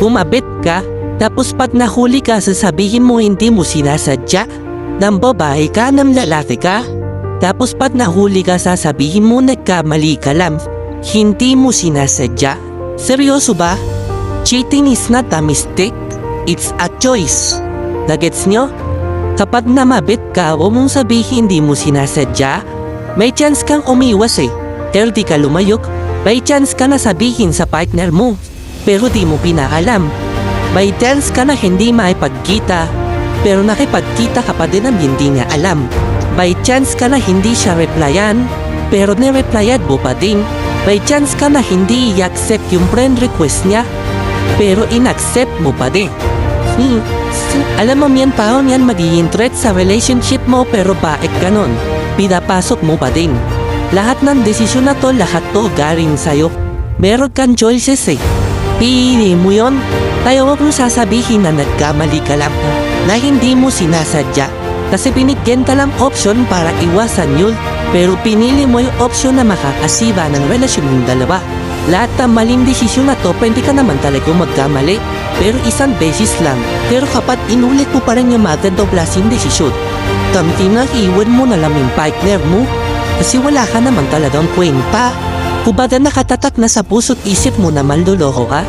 Kumabit ka, tapos pag nahuli ka sasabihin mo hindi mo sinasadya. Nang babae ka, ng lalaki ka. Tapos pag nahuli ka sasabihin mo nagkamali ka lang. Hindi mo sinasadya. Seryoso ba? Cheating is not a mistake. It's a choice. Nagets nyo? Kapag namabit ka, huwag mong sabihin hindi mo sinasadya. May chance kang umiwas eh. Pero di ka lumayok. May chance ka na sabihin sa partner mo. Pero di mo pinaalam. May chance ka na hindi maipagkita. Pero nakipagkita ka pa din ang hindi niya alam. May chance ka na hindi siya replyan. Pero nireplyan mo pa din. May chance ka na hindi i-accept yung friend request niya. Pero in-accept mo pa din. Alam mo yan paon yan magiging threat sa relationship mo pero bakit ganon? Pinapasok mo pa din. Lahat ng desisyon na to, lahat to galing sa'yo. Meron kang choices eh. Pili mo yon. Tayo huwag mo sasabihin na nagkamali ka lang na hindi mo sinasadya. Kasi binigyan ka lang option para iwasan yun. Pero pinili mo yung option na makakasiba ng relasyon ng dalawa. Lahat ng maling desisyon na to, pwede ka naman talaga magkamali. Pero isang beses lang. Pero kapag inulit mo pa rin yung magandang klaseng desisyon, kamti na iwan mo na lang yung partner mo. Kasi wala ka naman talagang kwenta. Kumbaga nakatatak na sa puso't isip mo na manluloko ka.